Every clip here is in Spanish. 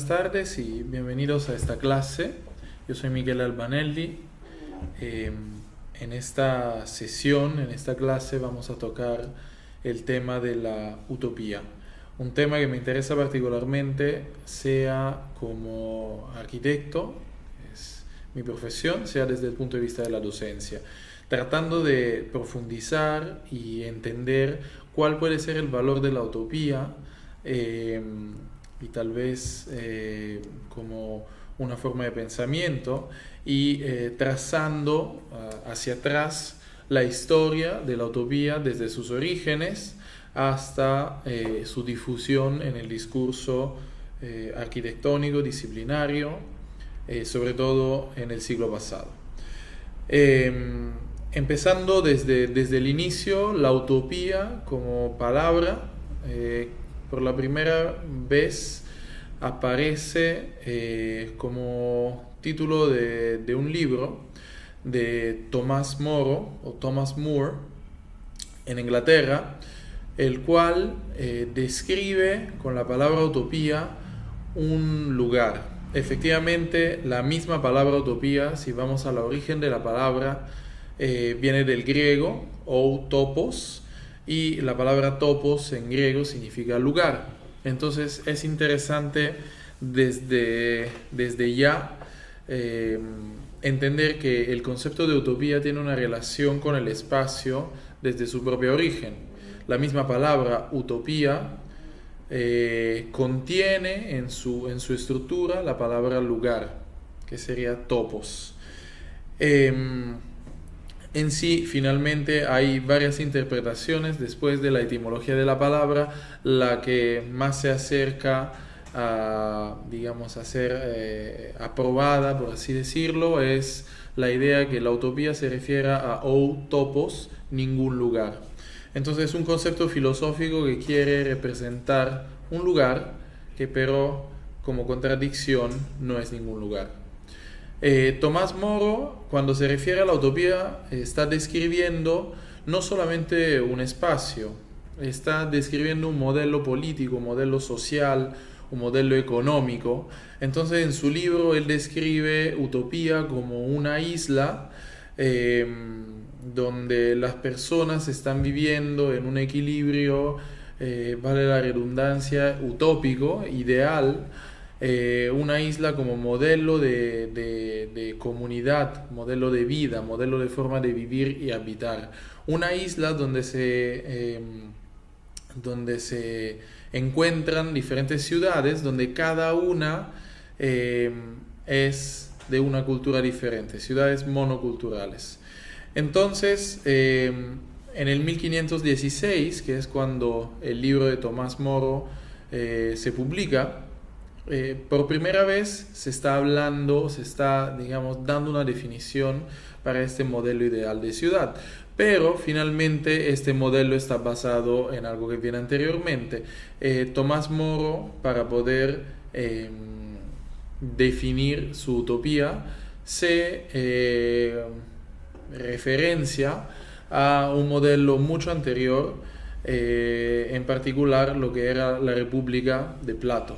buenas tardes y bienvenidos a esta clase. Yo soy Miguel Albanelli. En esta sesión, en esta clase, vamos a tocar el tema de la utopía. Un tema que me interesa particularmente, sea como arquitecto, es mi profesión, sea desde el punto de vista de la docencia, tratando de profundizar y entender cuál puede ser el valor de la utopía, y tal vez como una forma de pensamiento y trazando hacia atrás la historia de la utopía desde sus orígenes hasta su difusión en el discurso arquitectónico, disciplinario, sobre todo en el siglo pasado. Empezando desde el inicio, la utopía como palabra, por la primera vez aparece como título de un libro de Thomas More en Inglaterra, el cual describe con la palabra utopía un lugar. Efectivamente, la misma palabra utopía, si vamos al origen de la palabra, viene del griego ou topos, y la palabra topos en griego significa lugar. Entonces es interesante desde ya entender que el concepto de utopía tiene una relación con el espacio desde su propio origen. La misma palabra utopía contiene en su estructura la palabra lugar, que sería topos. En sí, finalmente, hay varias interpretaciones después de la etimología de la palabra. La que más se acerca a, digamos, a ser aprobada, por así decirlo, es la idea que la utopía se refiere a ou topos, ningún lugar. Entonces es un concepto filosófico que quiere representar un lugar que, pero como contradicción, no es ningún lugar. Tomás Moro, cuando se refiere a la utopía, está describiendo no solamente un espacio, está describiendo un modelo político, un modelo social, un modelo económico. Entonces, en su libro, él describe utopía como una isla donde las personas están viviendo en un equilibrio, vale la redundancia, utópico, ideal. Una isla como modelo de comunidad, modelo de vida, modelo de forma de vivir y habitar. Una isla donde se encuentran diferentes ciudades, donde cada una es de una cultura diferente, ciudades monoculturales. Entonces, en el 1516, que es cuando el libro de Tomás Moro se publica, por primera vez se está digamos, dando una definición para este modelo ideal de ciudad. Pero finalmente este modelo está basado en algo que viene anteriormente. Tomás Moro, para poder definir su utopía, se referencia a un modelo mucho anterior, en particular lo que era la República de Plato,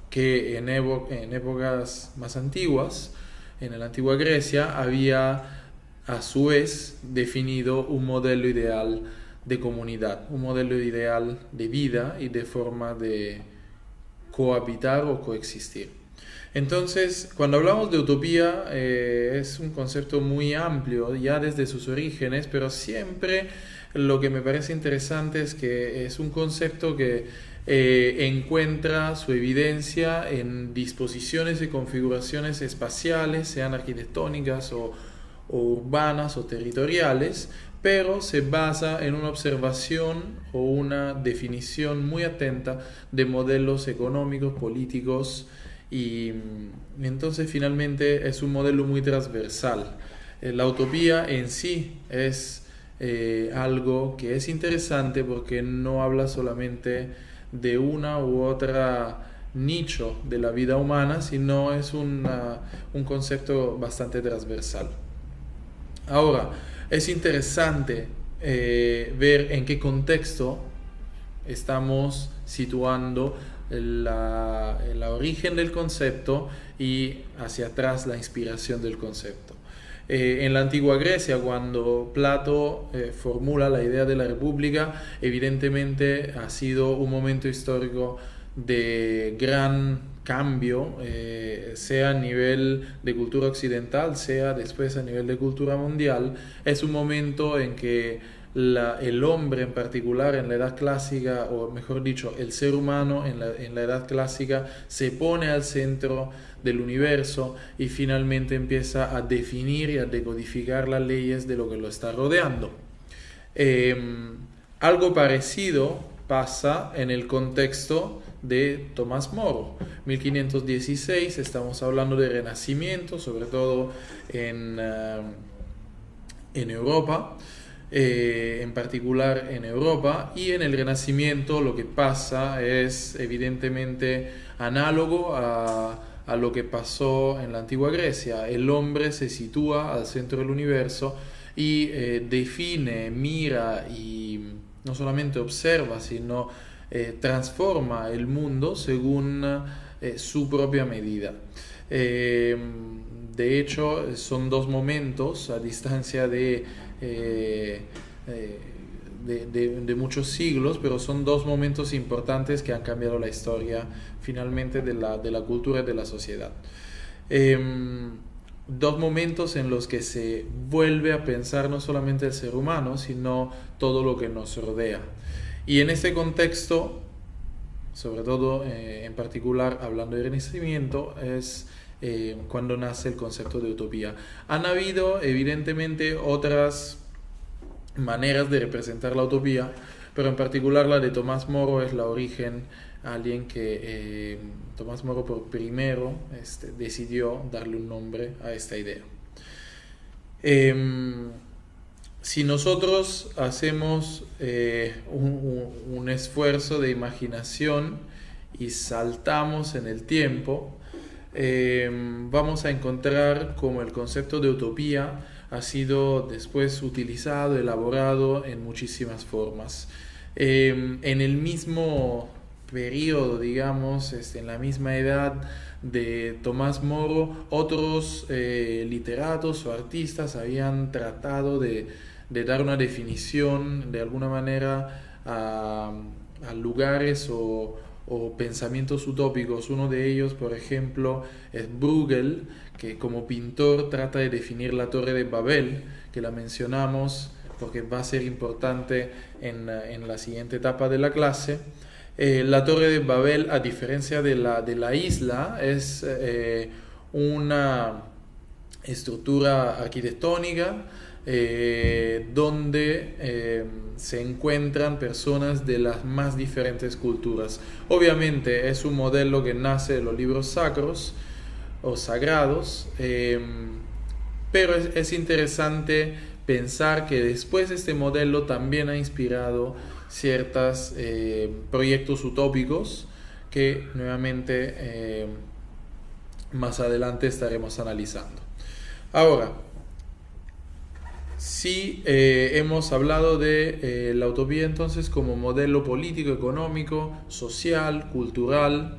que en épocas más antiguas, en la antigua Grecia, había a su vez definido un modelo ideal de comunidad, un modelo ideal de vida y de forma de cohabitar o coexistir. Entonces, cuando hablamos de utopía, es un concepto muy amplio ya desde sus orígenes, pero siempre lo que me parece interesante es que es un concepto que encuentra su evidencia en disposiciones y configuraciones espaciales, sean arquitectónicas o urbanas o territoriales, pero se basa en una observación o una definición muy atenta de modelos económicos, políticos, y entonces finalmente es un modelo muy transversal. La utopía en sí es algo que es interesante porque no habla solamente de una u otra nicho de la vida humana, sino es un concepto bastante transversal. Ahora, es interesante ver en qué contexto estamos situando la origen del concepto y hacia atrás la inspiración del concepto. En la antigua Grecia, cuando Plato formula la idea de la república, evidentemente ha sido un momento histórico de gran cambio, sea a nivel de cultura occidental, sea después a nivel de cultura mundial. Es un momento en que el hombre en particular en la edad clásica, o mejor dicho, el ser humano en la edad clásica se pone al centro del universo y finalmente empieza a definir y a decodificar las leyes de lo que lo está rodeando. Algo parecido pasa en el contexto de Tomás Moro. 1516, estamos hablando de Renacimiento, sobre todo en Europa. En particular en Europa, y en el Renacimiento lo que pasa es evidentemente análogo a lo que pasó en la antigua Grecia. El hombre se sitúa al centro del universo y define, mira y no solamente observa, sino transforma el mundo según su propia medida. De hecho, son dos momentos a distancia de muchos siglos, pero son dos momentos importantes que han cambiado la historia finalmente de la cultura y de la sociedad. Dos momentos en los que se vuelve a pensar no solamente el ser humano, sino todo lo que nos rodea. Y en este contexto, sobre todo en particular hablando de Renacimiento, es cuando nace el concepto de utopía. Han habido evidentemente otras maneras de representar la utopía, pero en particular la de Tomás Moro es la origen, alguien que Tomás Moro por primero decidió darle un nombre a esta idea. Si nosotros hacemos un esfuerzo de imaginación y saltamos en el tiempo, vamos a encontrar como el concepto de utopía ha sido después utilizado, elaborado en muchísimas formas. En el mismo periodo, digamos, en la misma edad de Tomás Moro, otros literatos o artistas habían tratado de dar una definición de alguna manera a lugares o pensamientos utópicos. Uno de ellos, por ejemplo, es Bruegel, que como pintor trata de definir la Torre de Babel, que la mencionamos porque va a ser importante en la siguiente etapa de la clase. La Torre de Babel, a diferencia de la isla, es una estructura arquitectónica donde se encuentran personas de las más diferentes culturas. Obviamente es un modelo que nace de los libros sacros o sagrados, pero es interesante pensar que después este modelo también ha inspirado ciertos proyectos utópicos que nuevamente más adelante estaremos analizando. Ahora, sí, hemos hablado de la utopía entonces como modelo político, económico, social, cultural,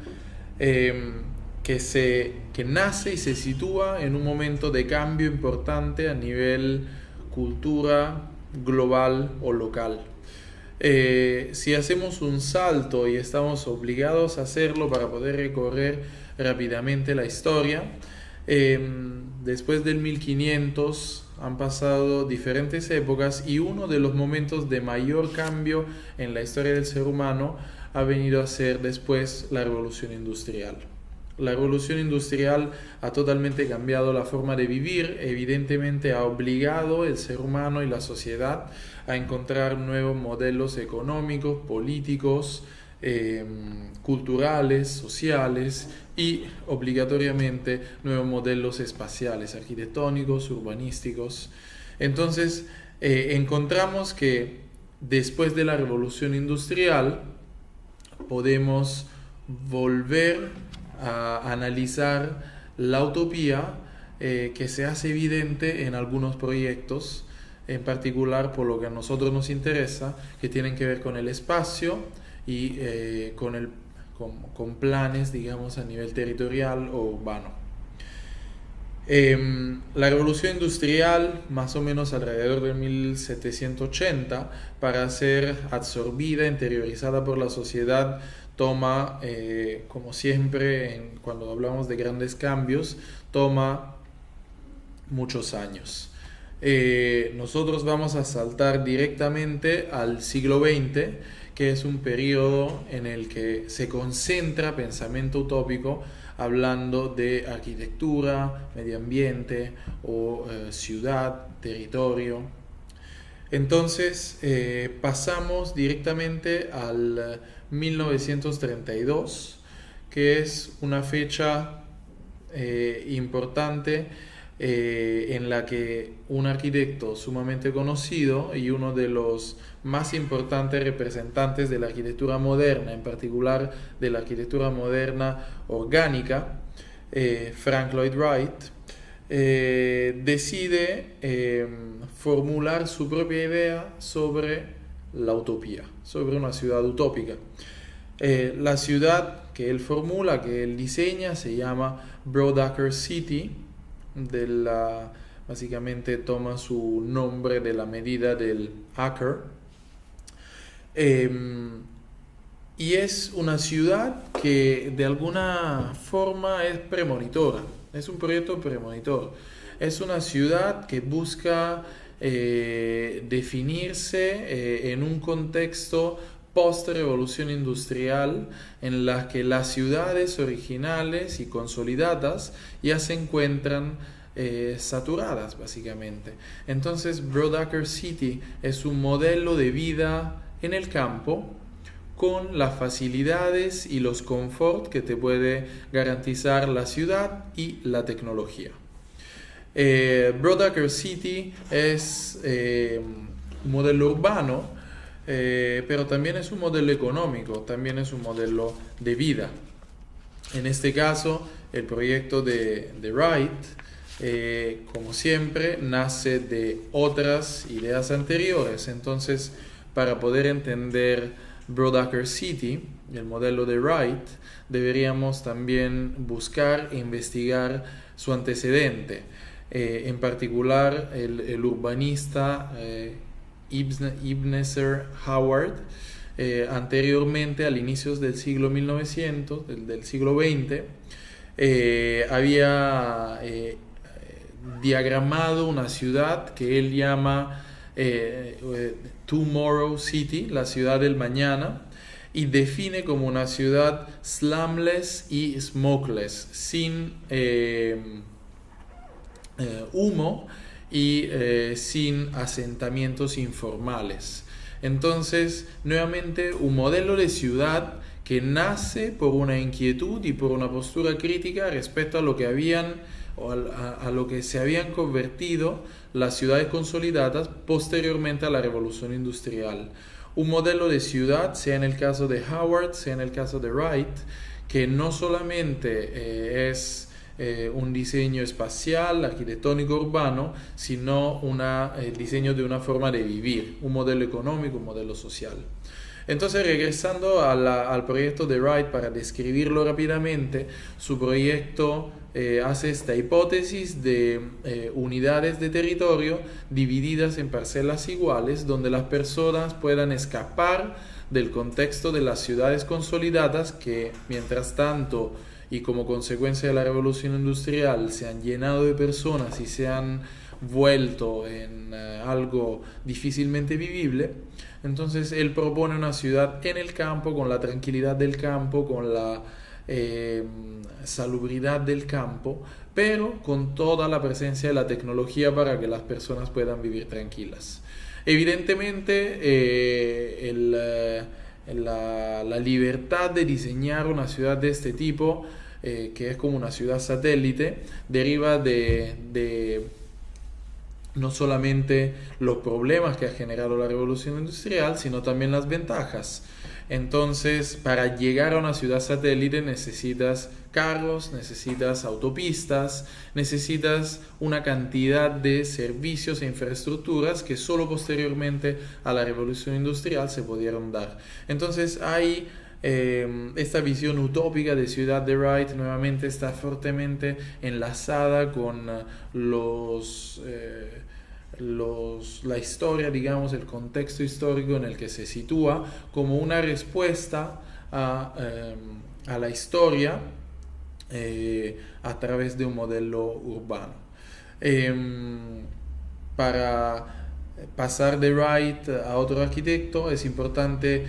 que nace y se sitúa en un momento de cambio importante a nivel cultura global o local. Si hacemos un salto, y estamos obligados a hacerlo para poder recorrer rápidamente la historia, después del 1500 han pasado diferentes épocas, y uno de los momentos de mayor cambio en la historia del ser humano ha venido a ser después la Revolución Industrial. La Revolución Industrial ha totalmente cambiado la forma de vivir, evidentemente ha obligado el ser humano y la sociedad a encontrar nuevos modelos económicos, políticos, culturales, sociales y obligatoriamente nuevos modelos espaciales, arquitectónicos, urbanísticos. Entonces encontramos que después de la Revolución Industrial podemos volver a analizar la utopía que se hace evidente en algunos proyectos, en particular por lo que a nosotros nos interesa, que tienen que ver con el espacio y con con planes, digamos, a nivel territorial o urbano. La revolución industrial, más o menos alrededor de 1780, para ser absorbida, interiorizada por la sociedad, toma, como siempre, cuando hablamos de grandes cambios, toma muchos años. Nosotros vamos a saltar directamente al siglo XX, que es un periodo en el que se concentra pensamiento utópico, hablando de arquitectura, medio ambiente o ciudad, territorio. Entonces pasamos directamente al 1932, que es una fecha importante en la que un arquitecto sumamente conocido y uno de los más importantes representantes de la arquitectura moderna, en particular de la arquitectura moderna orgánica, Frank Lloyd Wright, decide formular su propia idea sobre la utopía, sobre una ciudad utópica. La ciudad que él formula, que él diseña, se llama Broad City. Básicamente toma su nombre de la medida del acre. Y es una ciudad que de alguna forma es premonitora, es un proyecto premonitor. Es una ciudad que busca definirse en un contexto post-revolución industrial en la que las ciudades originales y consolidadas ya se encuentran saturadas, básicamente. Entonces Broad City es un modelo de vida en el campo con las facilidades y los confort que te puede garantizar la ciudad y la tecnología. Broad City es un modelo urbano, pero también es un modelo económico, también es un modelo de vida. En este caso, el proyecto de Wright, como siempre, nace de otras ideas anteriores. Entonces, para poder entender Broad City, el modelo de Wright, deberíamos también buscar e investigar su antecedente. En particular, el urbanista Ebenezer Howard, anteriormente, al inicio del siglo 1900, del siglo XX, había diagramado una ciudad que él llama Tomorrow City, la ciudad del mañana, y define como una ciudad slumless y smokeless, sin humo y sin asentamientos informales. Entonces, nuevamente, un modelo de ciudad que nace por una inquietud y por una postura crítica respecto a lo que habían o a lo que se habían convertido las ciudades consolidadas posteriormente a la revolución industrial. Un modelo de ciudad, sea en el caso de Howard, sea en el caso de Wright, que no solamente es un diseño espacial, arquitectónico, urbano, sino el diseño de una forma de vivir, un modelo económico, un modelo social. Entonces, regresando al proyecto de Wright, para describirlo rápidamente, su proyecto hace esta hipótesis de unidades de territorio divididas en parcelas iguales, donde las personas puedan escapar del contexto de las ciudades consolidadas que, mientras tanto, y como consecuencia de la revolución industrial, se han llenado de personas y se han vuelto en algo difícilmente vivible. Entonces él propone una ciudad en el campo, con la tranquilidad del campo, con la salubridad del campo, pero con toda la presencia de la tecnología para que las personas puedan vivir tranquilas. Evidentemente, la libertad de diseñar una ciudad de este tipo, que es como una ciudad satélite, deriva de no solamente los problemas que ha generado la revolución industrial, sino también las ventajas. Entonces, para llegar a una ciudad satélite necesitas carros, necesitas autopistas, necesitas una cantidad de servicios e infraestructuras que solo posteriormente a la revolución industrial se pudieron dar. Entonces hay Esta visión utópica de ciudad de Wright nuevamente está fuertemente enlazada con la historia, digamos, el contexto histórico en el que se sitúa como una respuesta a la historia a través de un modelo urbano. Para pasar de Wright a otro arquitecto es importante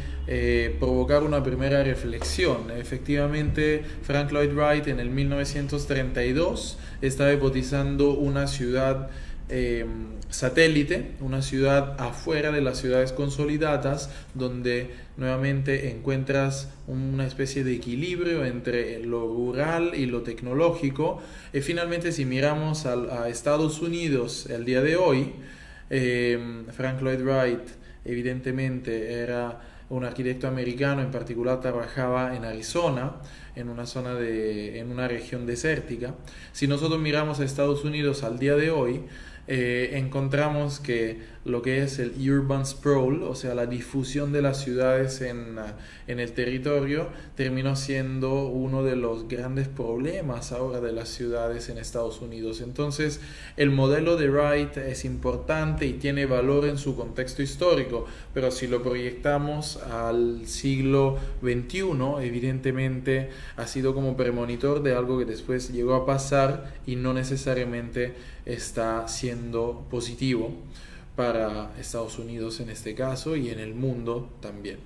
provocar una primera reflexión. Efectivamente, Frank Lloyd Wright en el 1932 estaba hipotizando una ciudad satélite, una ciudad afuera de las ciudades consolidadas, donde nuevamente encuentras una especie de equilibrio entre lo rural y lo tecnológico. Finalmente, si miramos a Estados Unidos el día de hoy, Frank Lloyd Wright evidentemente era un arquitecto americano, en particular trabajaba en Arizona, en una región desértica. Si nosotros miramos a Estados Unidos al día de hoy, encontramos que lo que es el urban sprawl, o sea, la difusión de las ciudades en el territorio, terminó siendo uno de los grandes problemas ahora de las ciudades en Estados Unidos. Entonces, el modelo de Wright es importante y tiene valor en su contexto histórico, pero si lo proyectamos al siglo XXI, evidentemente ha sido como premonitor de algo que después llegó a pasar y no necesariamente está siendo positivo para Estados Unidos en este caso y en el mundo también.